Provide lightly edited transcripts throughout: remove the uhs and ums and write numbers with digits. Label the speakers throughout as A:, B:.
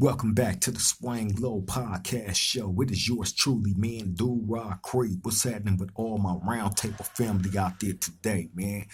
A: Welcome back to the Swang Low Podcast Show. It is yours truly, man, Do-Rod Creep. What's happening with all my roundtable family out there today, man?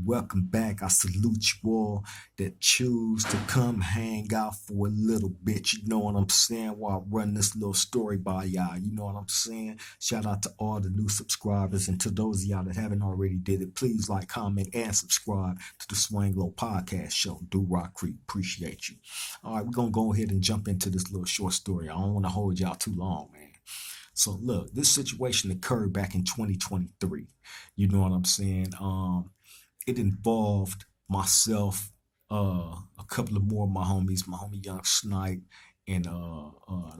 A: Welcome back. I salute you all that choose to come hang out for a little bit. You know what I'm saying? While I run this little story by y'all. You know what I'm saying? Shout out to all the new subscribers, and to those of y'all that haven't already did it, please like, comment, and subscribe to the Swang Low Podcast Show. Do-Rod Creep. Appreciate you. All right, we're going to go ahead and jump into this little short story. I don't want to hold y'all too long, man. So look, this situation occurred back in 2023. You know what I'm saying? It involved myself, a couple of more of my homies, my homie Young Snipe, and the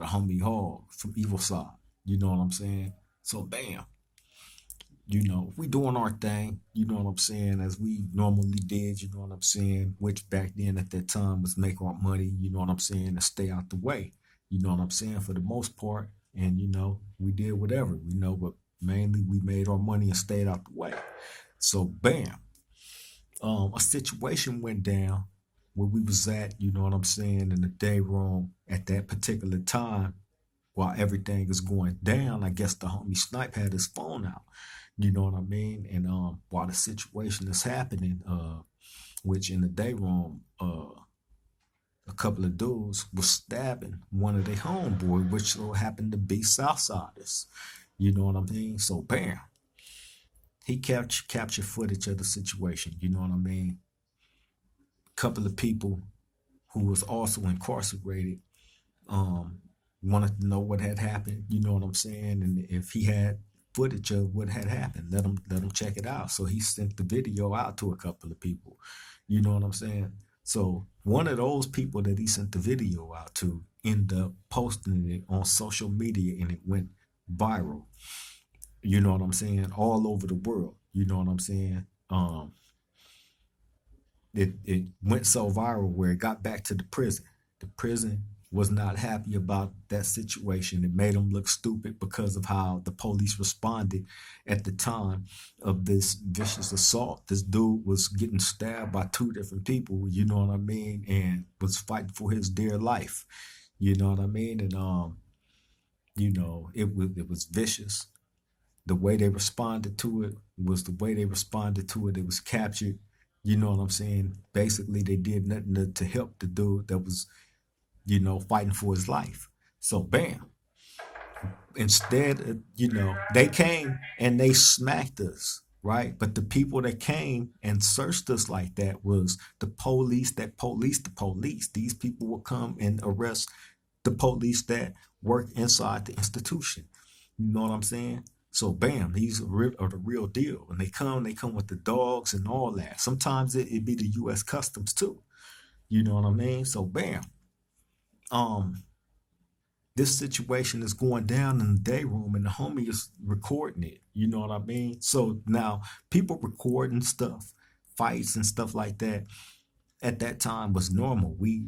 A: homie Hog from Evil Side. You know what I'm saying? So bam, we doing our thing, you know what I'm saying, as we normally did, you know what I'm saying, which back then at that time was make our money, you know what I'm saying, and stay out the way, you know what I'm saying, for the most part. And, we did whatever, but mainly we made our money and stayed out the way. So bam, a situation went down where we was at, you know what I'm saying, in the day room at that particular time. While everything is going down, I guess the homie Snipe had his phone out. You know what I mean? And while the situation is happening, which in the day room, a couple of dudes was stabbing one of their homeboy, which so happened to be Southsiders. You know what I mean? So bam, he captured footage of the situation. You know what I mean? Couple of people who was also incarcerated wanted to know what had happened. You know what I'm saying? And if he had footage of what had happened, let him check it out. So he sent the video out to a couple of people. You know what I'm saying? So one of those people that he sent the video out to ended up posting it on social media, and it went viral. You know what I'm saying? All over the world. You know what I'm saying? It went so viral where it got back to the prison. The prison was not happy about that situation. It made them look stupid because of how the police responded at the time of this vicious assault. This dude was getting stabbed by two different people, you know what I mean, and was fighting for his dear life. You know what I mean? And it was vicious. The way they responded to it was the way they responded to it. It was captured. You know what I'm saying? Basically, they did nothing to help the dude that was, fighting for his life. So bam, instead, they came and they smacked us, right? But the people that came and searched us like that was the police that police the police. These people will come and arrest the police that work inside the institution. You know what I'm saying? So bam, these are the real deal. When they come with the dogs and all that. Sometimes it be the U.S. Customs too. You know what I mean? So bam, this situation is going down in the day room, and the homie is recording it. You know what I mean? So now people recording stuff, fights and stuff like that at that time was normal. We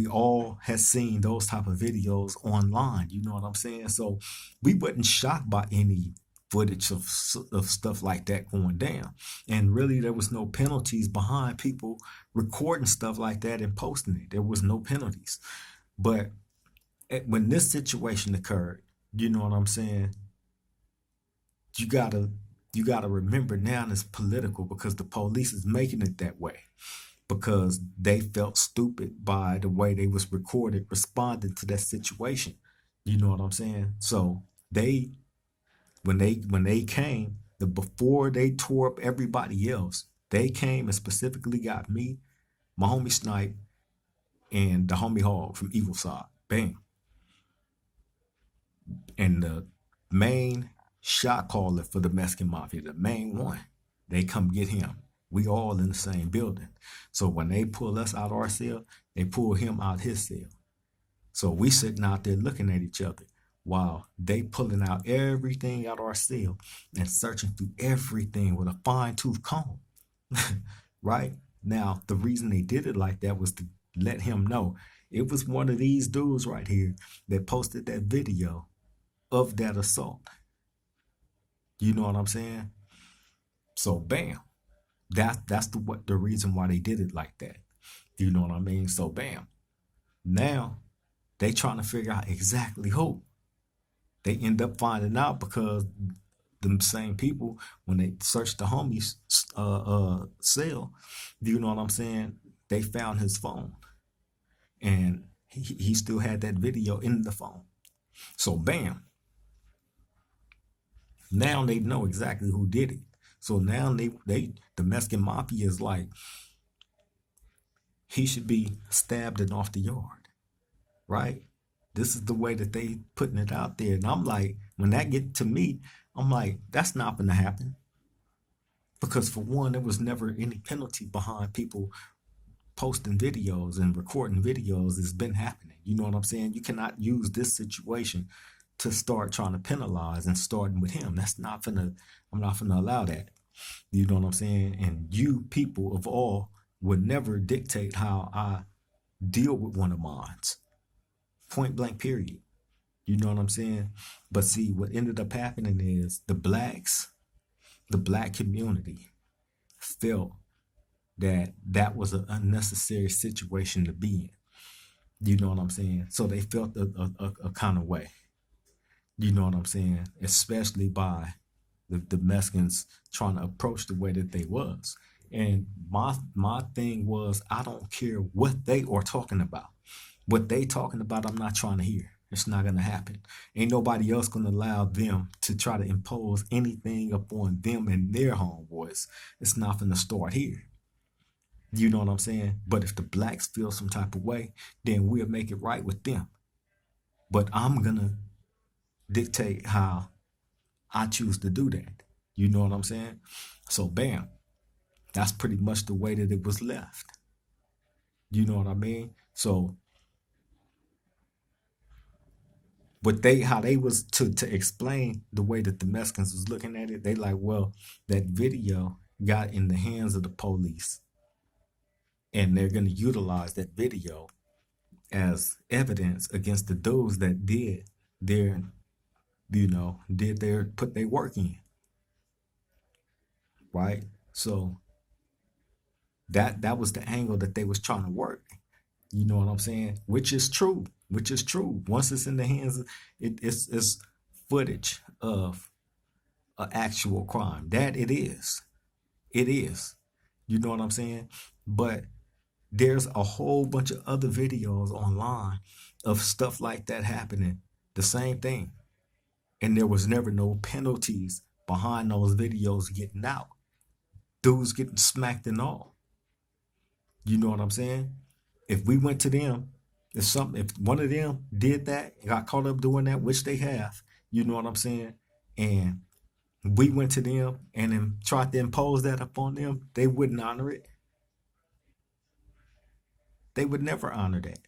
A: all had seen those type of videos online. You know what I'm saying? So we wasn't shocked by any footage of stuff like that going down. And really, there was no penalties behind people recording stuff like that and posting it. There was no penalties. But when this situation occurred, you know what I'm saying? You gotta remember now it's political, because the police is making it that way because they felt stupid by the way they was recorded responding to that situation. You know what I'm saying? So when they came, before they tore up everybody else, they came and specifically got me, my homie Snipe, and the homie Hog from Evil Side. Bam. And the main shot caller for the Mexican Mafia, the main one, they come get him. We all in the same building. So when they pull us out our cell, they pull him out his cell. So we sitting out there looking at each other while they pulling out everything out our cell and searching through everything with a fine-tooth comb. Right? Now, the reason they did it like that was to let him know it was one of these dudes right here that posted that video of that assault. You know what I'm saying? So bam, that's the reason why they did it like that. You know what I mean? So bam, now They trying to figure out exactly who. They end up finding out because them same people, when they searched the homie's cell, you know what I'm saying? They found his phone, and he still had that video in the phone. So bam, now they know exactly who did it. So now they the Mexican mafia is like, he should be stabbed and off the yard, right? This is the way that they putting it out there. And I'm like, when that get to me, I'm like, that's not gonna happen. Because for one, there was never any penalty behind people posting videos and recording videos. It's been happening. You know what I'm saying? You cannot use this situation to start trying to penalize and starting with him. That's not gonna, I'm not gonna allow that. You know what I'm saying? And you people of all would never dictate how I deal with one of mine. Point blank, period. You know what I'm saying? But see, what ended up happening is the black community felt that that was an unnecessary situation to be in. You know what I'm saying? So they felt a kind of way. You know what I'm saying? Especially by the Mexicans trying to approach the way that they was. And my thing was, I don't care what they are talking about. What they talking about, I'm not trying to hear. It's not gonna happen. Ain't nobody else gonna allow them to try to impose anything upon them and their homeboys. It's not gonna start here. You know what I'm saying? But if the blacks feel some type of way, then we'll make it right with them. But I'm gonna dictate how I choose to do that. You know what I'm saying? So bam, that's pretty much the way that it was left. You know what I mean? So what they, how they was to explain the way that the Mexicans was looking at it, they like, well, that video got in the hands of the police, and they're gonna utilize that video as evidence against the dudes that did their, did their, put their work in, right? So that was the angle that they was trying to work. You know what I'm saying? Which is true. Which is true. Once it's in the hands of it's footage of an actual crime. That it is. It is. You know what I'm saying? But there's a whole bunch of other videos online of stuff like that happening. The same thing. And there was never no penalties behind those videos getting out. Dudes getting smacked and all. You know what I'm saying? If we went to them, if one of them did that and got caught up doing that, which they have, you know what I'm saying? And we went to them and then tried to impose that upon them, they wouldn't honor it. They would never honor that.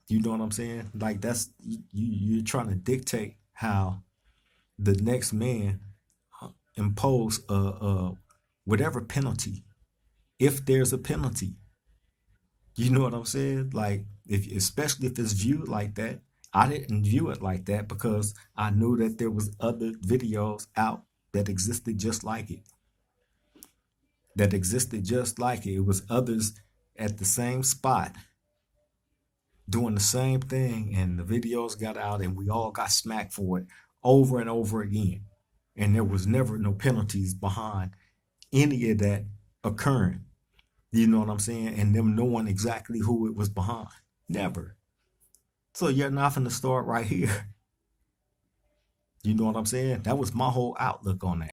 A: You know what I'm saying? Like that's you're trying to dictate how the next man impose whatever penalty, if there's a penalty. You know what I'm saying? Like, if especially if it's viewed like that, I didn't view it like that because I knew that there was other videos out that existed just like it. That existed just like it. It was others at the same spot doing the same thing, and the videos got out, and we all got smacked for it over and over again. And there was never no penalties behind any of that occurring. You know what I'm saying? And them knowing exactly who it was behind. Never. So you're not going to start right here. You know what I'm saying? That was my whole outlook on that.